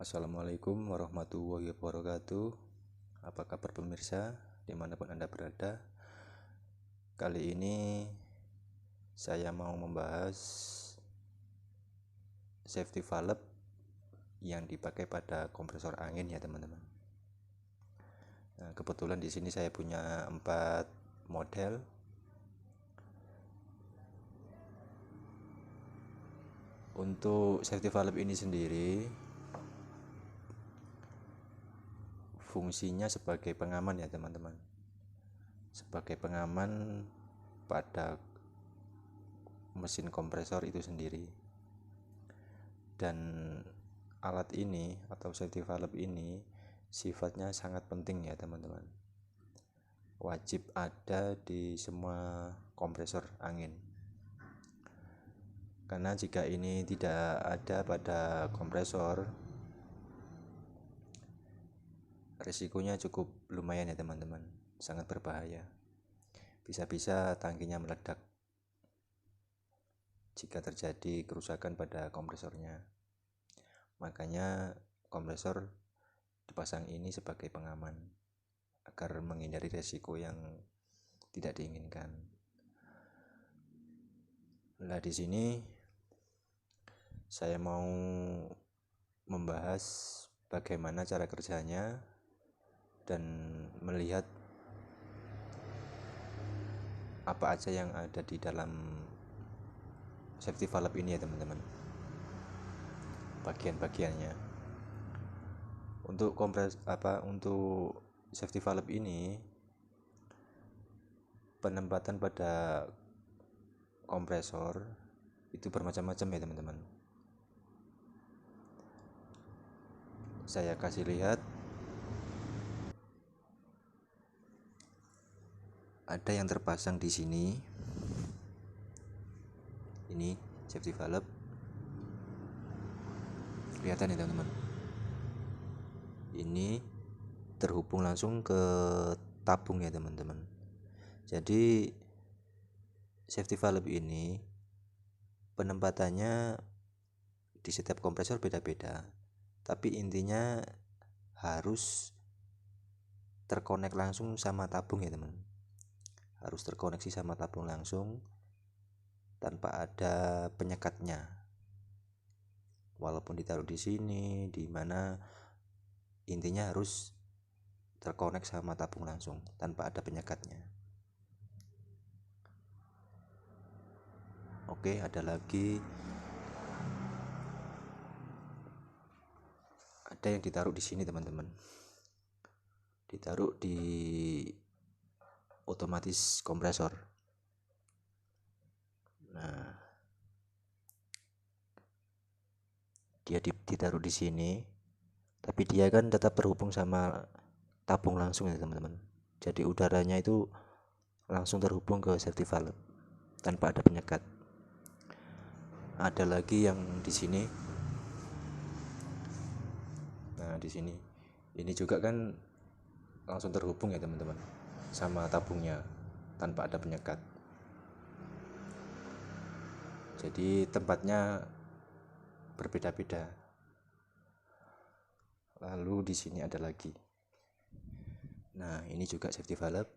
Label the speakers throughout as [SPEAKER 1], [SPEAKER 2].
[SPEAKER 1] Assalamualaikum warahmatullahi wabarakatuh. Apa kabar pemirsa dimanapun Anda berada? Kali ini saya mau membahas safety valve yang dipakai pada kompresor angin ya teman-teman. Nah, kebetulan di sini saya punya 4 model. Untuk safety valve ini sendiri fungsinya sebagai pengaman ya teman-teman, sebagai pengaman pada mesin kompresor itu sendiri. Dan alat ini atau safety valve ini sifatnya sangat penting ya teman-teman, wajib ada di semua kompresor angin, karena jika ini tidak ada pada kompresor, risikonya cukup lumayan ya teman-teman, sangat berbahaya. Bisa-bisa tangkinya meledak jika terjadi kerusakan pada kompresornya. Makanya kompresor dipasang ini sebagai pengaman agar menghindari resiko yang tidak diinginkan. Nah, di sini saya mau membahas bagaimana cara kerjanya dan melihat apa aja yang ada di dalam safety valve ini ya teman-teman, bagian-bagiannya. Untuk untuk safety valve ini, penempatan pada kompresor itu bermacam-macam ya teman-teman. Saya kasih lihat, ada yang terpasang di sini. Ini safety valve, kelihatan ya teman-teman. Ini terhubung langsung ke tabung ya teman-teman. Jadi safety valve ini penempatannya di setiap kompresor beda-beda, tapi intinya harus terkonek langsung sama tabung ya teman. Harus terkoneksi sama tabung langsung tanpa ada penyekatnya. Walaupun ditaruh di sini, di mana, intinya harus terkonek sama tabung langsung tanpa ada penyekatnya. Oke, ada lagi, ada yang ditaruh di sini teman-teman, ditaruh di otomatis kompresor. Nah, dia ditaruh di sini, tapi dia kan tetap terhubung sama tabung langsung ya teman-teman. Jadi udaranya itu langsung terhubung ke safety valve tanpa ada penyekat. Ada lagi yang di sini. Nah, di sini ini juga kan langsung terhubung ya teman-teman sama tabungnya tanpa ada penyekat. Jadi tempatnya berbeda-beda. Lalu di sini ada lagi. Nah, ini juga safety valve.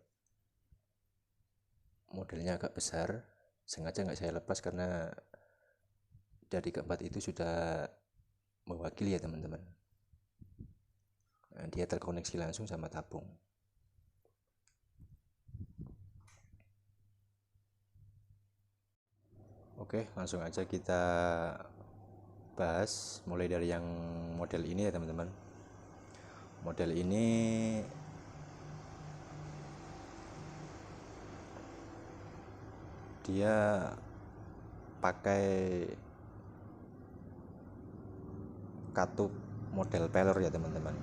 [SPEAKER 1] Modelnya agak besar, sengaja nggak saya lepas karena dari keempat itu sudah mewakili ya teman-teman. Nah, dia terkoneksi langsung sama tabung. Oke, langsung aja kita bahas mulai dari yang model ini ya teman-teman. Model ini dia pakai katup model pelor ya teman-teman.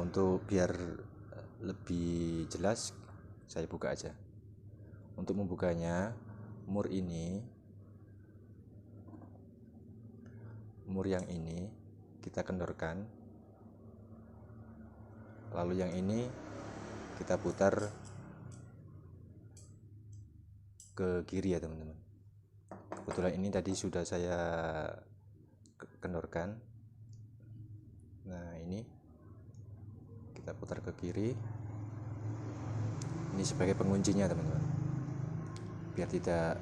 [SPEAKER 1] Untuk biar lebih jelas, saya buka aja. Untuk membukanya, mur yang ini kita kendorkan, lalu yang ini kita putar ke kiri ya teman-teman. Kebetulan ini tadi sudah saya kendorkan. Nah, ini kita putar ke kiri. Ini sebagai penguncinya teman-teman, biar tidak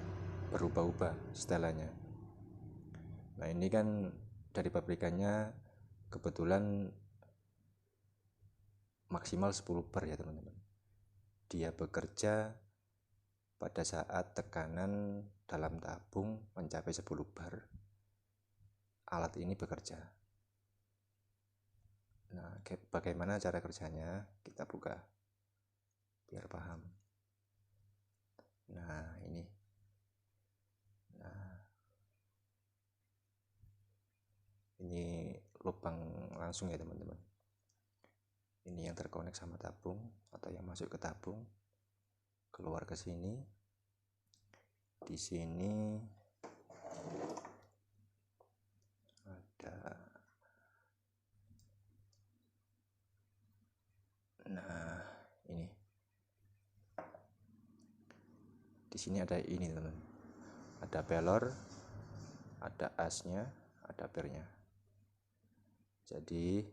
[SPEAKER 1] berubah-ubah setelannya. Nah, ini kan dari pabrikannya kebetulan maksimal 10 bar ya teman-teman. Dia bekerja pada saat tekanan dalam tabung mencapai 10 bar, alat ini bekerja. Nah, bagaimana cara kerjanya? Kita buka biar paham. Nah, ini. Nah, ini lubang langsung ya teman-teman. Ini yang terkonek sama tabung atau yang masuk ke tabung, keluar ke sini. Di sini ada. Nah, ini. Di sini ada ini teman-teman. Ada pelor, ada asnya, ada pernya. Jadi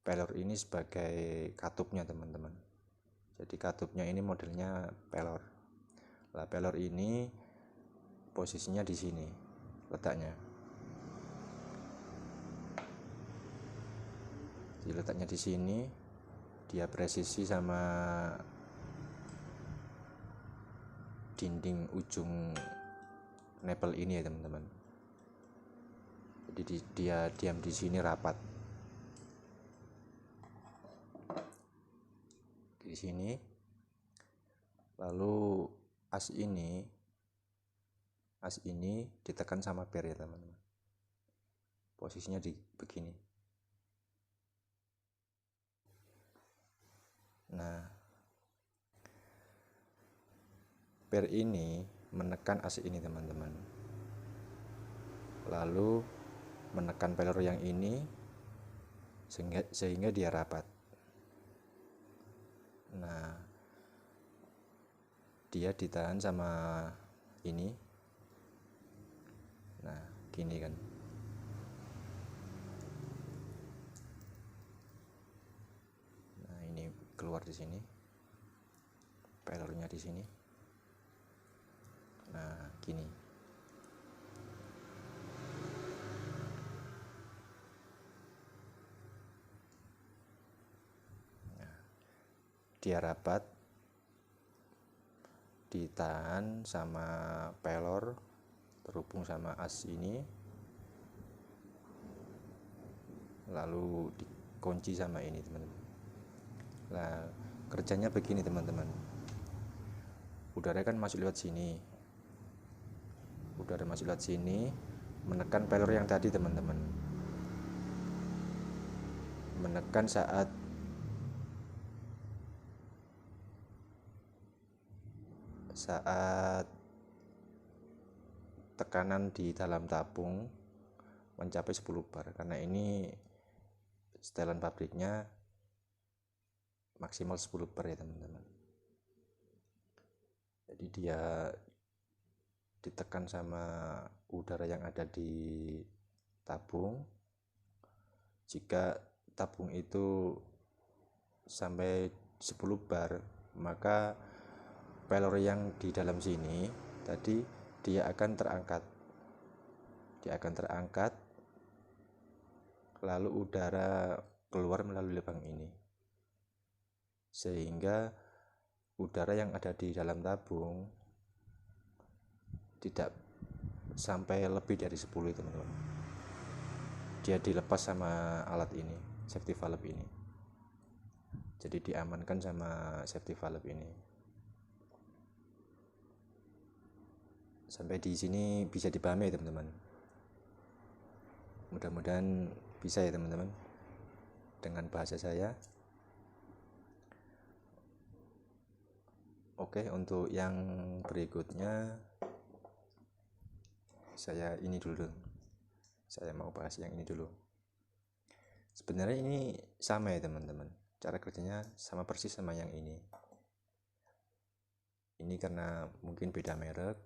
[SPEAKER 1] pelor ini sebagai katupnya teman-teman. Jadi katupnya ini modelnya pelor. Nah, pelor ini posisinya di sini letaknya. Jadi letaknya di sini, dia presisi sama dinding ujung nepel ini ya teman-teman. Jadi dia diam di sini rapat. Di sini. Lalu as ini ditekan sama per ya teman-teman. Posisinya di begini. Nah, per ini menekan as ini teman-teman. Lalu menekan pelor yang ini sehingga dia rapat. Nah, dia ditahan sama ini. Nah, gini kan. Nah, ini keluar di sini. Pelornya di sini. Nah, gini. Nah, dia rapat, ditahan sama pelor, terhubung sama as ini, lalu dikunci sama ini teman-teman. Nah, kerjanya begini teman-teman. Udara kan masuk lewat sini. Udara masuk lewat sini, menekan pelor yang tadi teman-teman. Menekan saat tekanan di dalam tabung mencapai 10 bar, karena ini setelan pabriknya maksimal 10 bar ya teman-teman. Jadi dia ditekan sama udara yang ada di tabung. Jika tabung itu sampai 10 bar, maka pelor yang di dalam sini tadi dia akan terangkat, lalu udara keluar melalui lubang ini, sehingga udara yang ada di dalam tabung tidak sampai lebih dari 10 teman-teman. Dia dilepas sama alat ini, safety valve ini. Jadi diamankan sama safety valve ini. Sampai di sini bisa dipahami ya teman-teman. Mudah-mudahan bisa ya teman-teman dengan bahasa saya. Oke, untuk yang berikutnya saya ini dulu. Saya mau bahas yang ini dulu. Sebenarnya ini sama ya teman-teman. Cara kerjanya sama persis sama yang ini. Ini karena mungkin beda merek,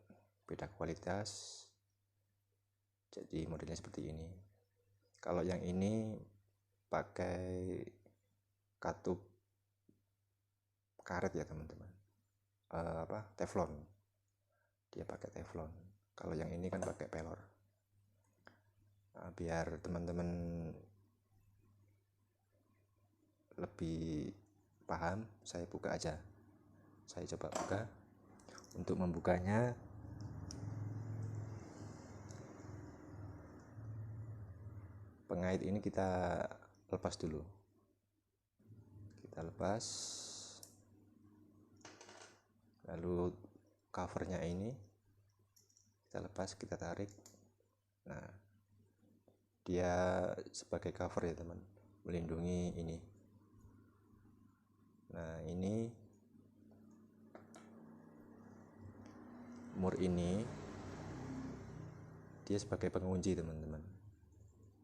[SPEAKER 1] beda kualitas, jadi modelnya seperti ini. Kalau yang ini pakai katup karet ya teman-teman, teflon. Dia pakai teflon. Kalau yang ini kan pakai pelor. Nah, biar teman-teman lebih paham, saya buka aja. Saya coba buka. Untuk membukanya, pengait ini kita lepas dulu. Kita lepas. Lalu covernya ini kita lepas, kita tarik. Nah, dia sebagai cover ya teman, melindungi ini. Nah, ini mur ini dia sebagai pengunci teman-teman,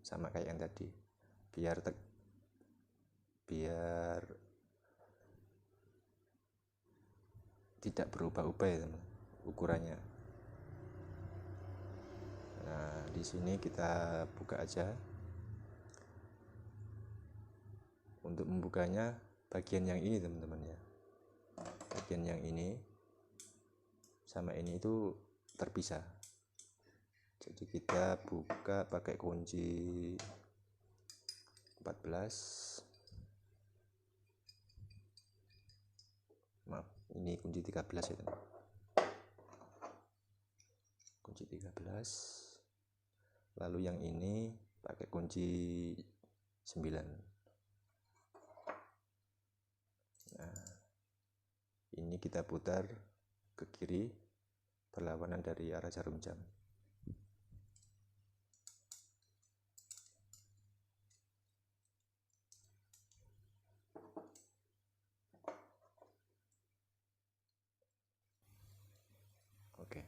[SPEAKER 1] sama kayak yang tadi, biar tidak berubah-ubah ya teman ukurannya. Nah, di sini kita buka aja. Untuk membukanya bagian yang ini teman-teman ya, bagian yang ini sama ini itu terpisah. Jadi kita buka pakai kunci 14. Maaf, ini kunci 13 ya teman. Kunci 13. Lalu yang ini pakai kunci 9. Nah, ini kita putar ke kiri berlawanan dari arah jarum jam. Oke.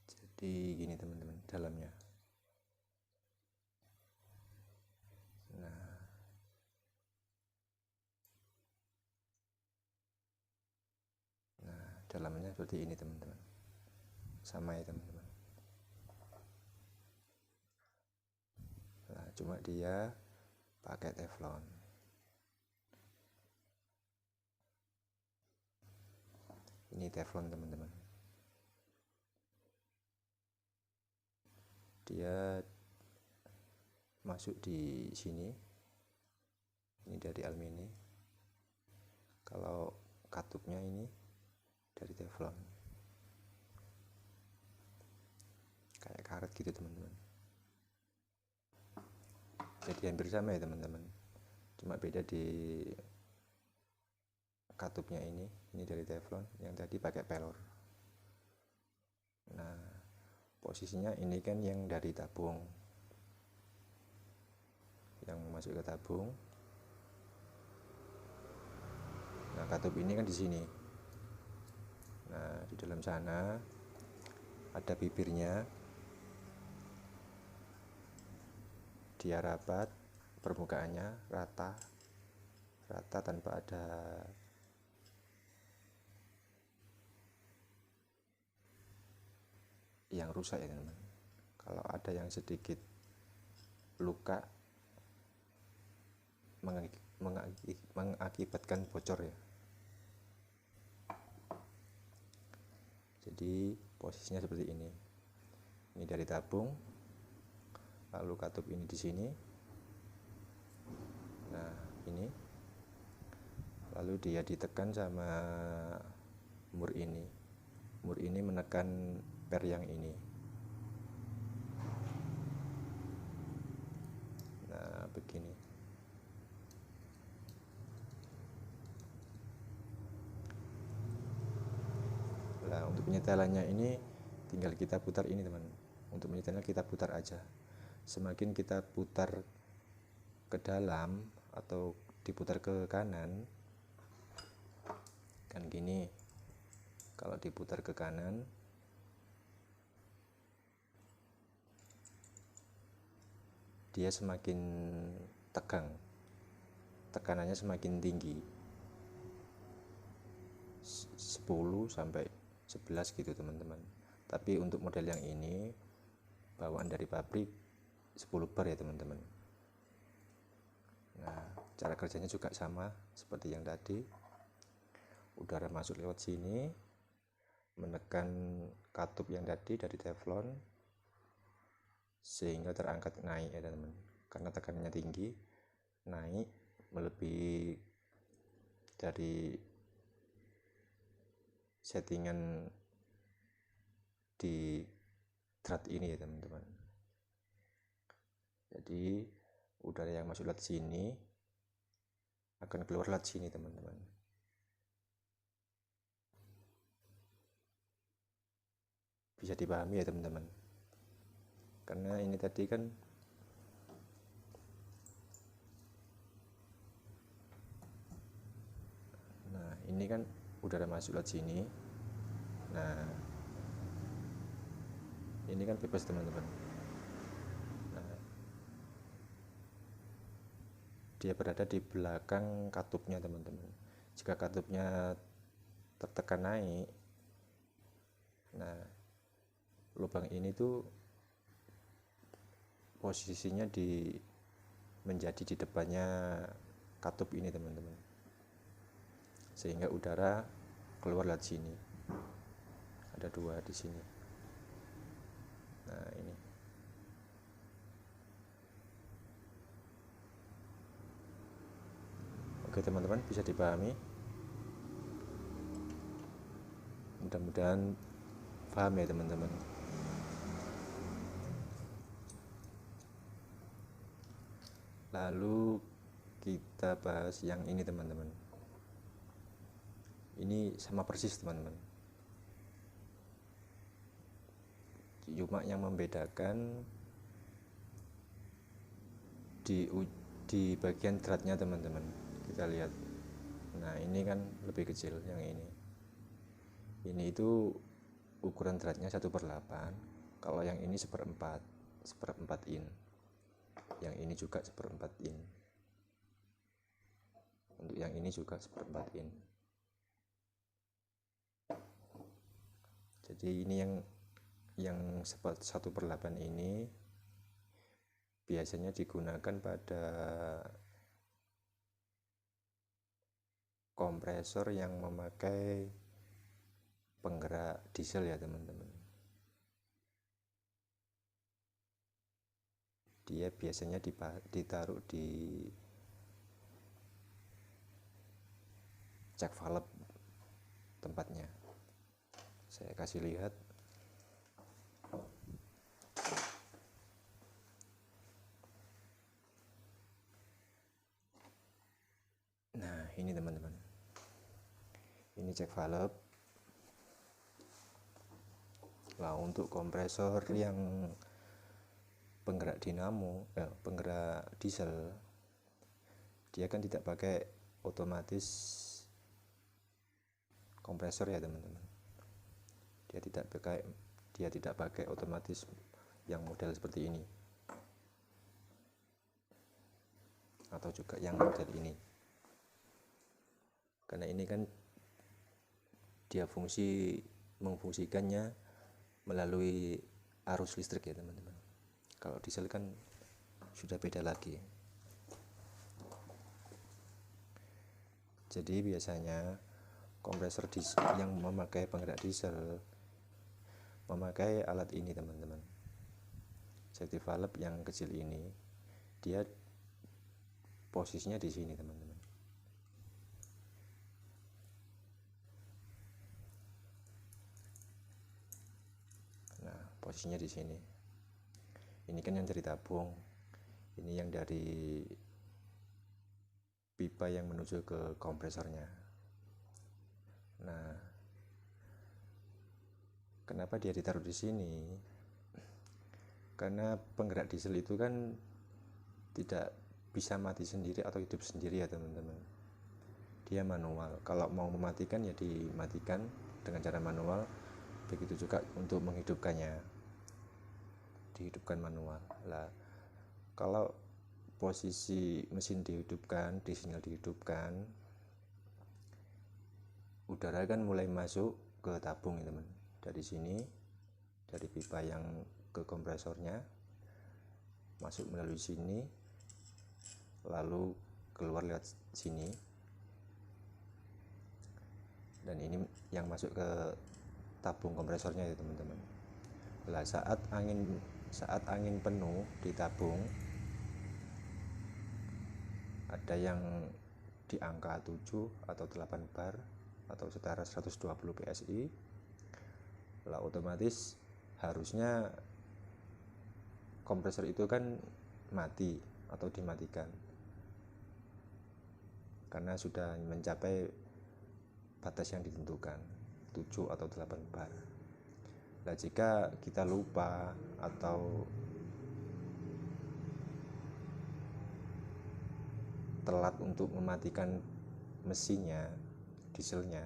[SPEAKER 1] Jadi gini teman-teman dalamnya. Nah, dalamnya seperti ini teman-teman. Sama ya teman-teman. Nah, cuma dia pakai teflon. Ini teflon teman-teman. Dia masuk di sini. Ini dari alumini. Kalau katupnya ini dari teflon. Kayak karet gitu teman-teman. Jadi hampir sama ya teman-teman. Cuma beda di katupnya ini dari teflon, yang tadi pakai pelor. Nah, posisinya ini kan yang dari tabung, yang masuk ke tabung. Nah, katup ini kan di sini. Nah, di dalam sana ada bibirnya. Dia rapat, permukaannya rata tanpa ada yang rusak ya teman. Kalau ada yang sedikit luka mengakibatkan bocor ya. Jadi posisinya seperti ini. Ini dari tabung, lalu katup ini di sini. Nah, ini lalu dia ditekan sama mur ini. Mur ini menekan per yang ini. Nah, begini. Nah, untuk penyetelannya ini tinggal kita putar ini teman. Untuk menyetelnya kita putar aja. Semakin kita putar ke dalam atau diputar ke kanan, kan gini. Kalau diputar ke kanan, dia semakin tegang, tekanannya semakin tinggi, 10 sampai 11 gitu teman-teman. Tapi untuk model yang ini bawaan dari pabrik 10 bar ya teman-teman. Nah, cara kerjanya juga sama seperti yang tadi. Udara masuk lewat sini, menekan katup yang tadi dari teflon sehingga terangkat naik ya teman-teman. Karena tekanannya tinggi, naik melebihi dari settingan di drat ini ya teman-teman. Jadi udara yang masuk lewat sini akan keluar lewat sini teman-teman. Bisa dipahami ya teman-teman, karena ini tadi kan ini kan udara masuk lewat sini. Nah, ini kan bebas teman-teman. Nah, dia berada di belakang katupnya teman-teman. Jika katupnya tertekan naik, nah lubang ini tuh posisinya menjadi di depannya katup ini teman-teman, sehingga udara keluar lewat sini. Ada dua di sini. Nah, ini. Oke teman-teman, bisa dipahami. Mudah-mudahan paham ya teman-teman. Lalu kita bahas yang ini teman-teman. Ini sama persis teman-teman. Cuma yang membedakan di bagian dratnya teman-teman. Kita lihat. Nah, ini kan lebih kecil yang ini. Ini itu ukuran dratnya 1/8. Kalau yang ini 1/4 in. Yang ini juga 1/4 in. Untuk yang ini juga 1/4 in. Jadi ini yang 1/8 ini biasanya digunakan pada kompresor yang memakai penggerak diesel ya teman-teman. Dia biasanya ditaruh di check valve tempatnya. Saya kasih lihat. Nah, ini teman-teman. Ini check valve. Nah, untuk kompresor yang penggerak dinamo, penggerak diesel, dia kan tidak pakai otomatis kompresor ya teman-teman. Dia tidak pakai otomatis yang model seperti ini, atau juga yang model ini. Karena ini kan dia memfungsikannya melalui arus listrik ya teman-teman. Kalau diesel kan sudah beda lagi. Jadi biasanya kompresor yang memakai penggerak diesel memakai alat ini teman-teman. Safety valve yang kecil ini, dia posisinya di sini teman-teman. Nah, posisinya di sini. Ini kan yang dari tabung, ini yang dari pipa yang menuju ke kompresornya. Nah, kenapa dia ditaruh di sini? Karena penggerak diesel itu kan tidak bisa mati sendiri atau hidup sendiri ya teman-teman. Dia manual. Kalau mau mematikan ya dimatikan dengan cara manual. Begitu juga untuk menghidupkannya, dihidupkan manual. Lah, kalau posisi mesin dihidupkan, di sinyal dihidupkan, udara kan mulai masuk ke tabung ya teman. Dari sini dari pipa yang ke kompresornya, masuk melalui sini, lalu keluar lewat sini, dan ini yang masuk ke tabung kompresornya ya teman-teman. Nah, saat angin penuh di tabung, ada yang di angka 7 atau 8 bar atau setara 120 PSI, lah otomatis harusnya kompresor itu kan mati atau dimatikan karena sudah mencapai batas yang ditentukan 7 atau 8 bar. Nah, jika kita lupa atau telat untuk mematikan mesinnya, dieselnya,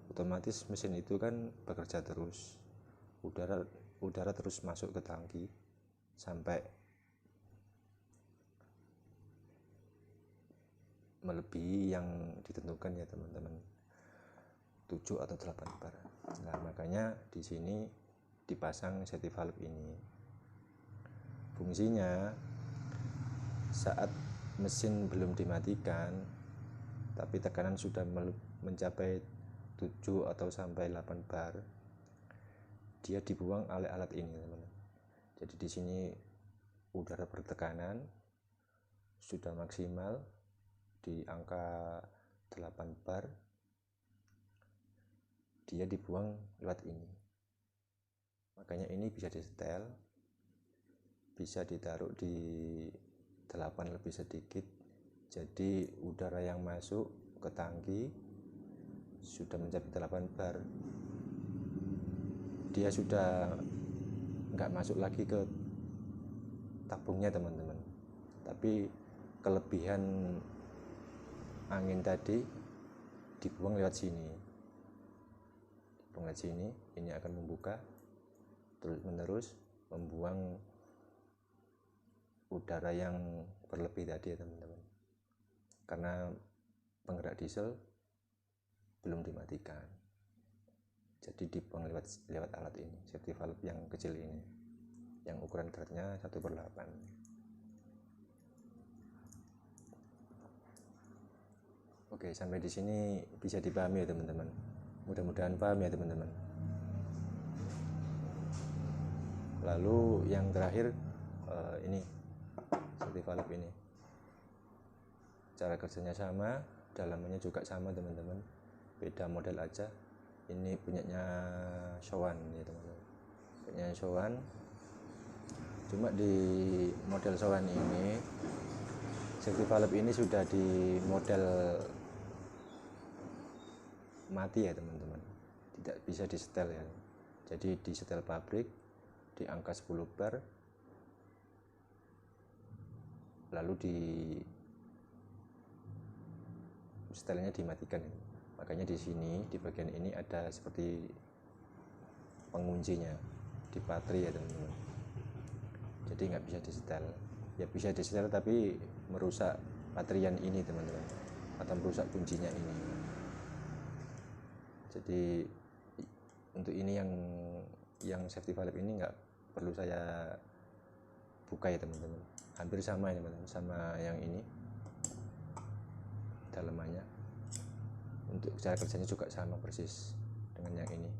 [SPEAKER 1] otomatis mesin itu kan bekerja terus, udara terus masuk ke tangki sampai melebihi yang ditentukan ya teman-teman, 7 atau 8 bar. Nah, makanya di sini dipasang safety valve ini. Fungsinya saat mesin belum dimatikan tapi tekanan sudah mencapai 7 atau sampai 8 bar, dia dibuang oleh alat ini, teman-teman. Jadi di sini udara bertekanan sudah maksimal di angka 8 bar, dia dibuang lewat ini. Makanya ini bisa disetel, bisa ditaruh di 8 lebih sedikit, jadi udara yang masuk ke tangki sudah mencapai 8 bar, dia sudah nggak masuk lagi ke tabungnya teman-teman, tapi kelebihan angin tadi dibuang lewat sini. Ini akan membuka terus menerus membuang udara yang berlebih tadi ya teman-teman, karena penggerak diesel belum dimatikan, jadi dibuang lewat alat ini, safety valve yang kecil ini, yang ukuran beratnya 1/8. Oke, sampai di sini bisa dipahami ya teman-teman, mudah-mudahan paham ya teman-teman. Lalu yang terakhir ini safety valve ini, cara kerjanya sama, dalamannya juga sama teman-teman, beda model aja. Ini punyanya Showan ya teman-teman, punyanya Showan. Cuma di model Showan ini safety valve ini sudah di model mati ya teman-teman, tidak bisa disetel ya. Jadi disetel pabrik di angka 10 bar, lalu di setelnya dimatikan. Makanya di sini di bagian ini ada seperti penguncinya di baterai ya teman-teman, jadi nggak bisa disetel. Ya bisa disetel tapi merusak baterian ini teman-teman, atau merusak kuncinya ini. Jadi untuk ini yang safety valve ini nggak perlu saya buka ya teman-teman, hampir sama ya teman-teman, sama yang ini dalamannya. Untuk cara kerjanya juga sama persis dengan yang ini.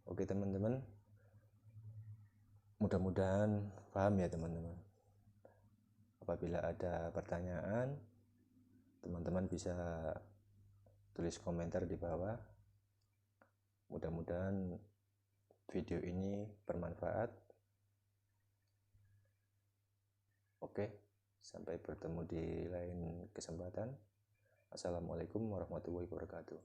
[SPEAKER 1] Oke teman-teman, mudah-mudahan paham ya teman-teman. Apabila ada pertanyaan, teman-teman bisa tulis komentar di bawah. Mudah-mudahan video ini bermanfaat. Oke, sampai bertemu di lain kesempatan. Assalamualaikum warahmatullahi wabarakatuh.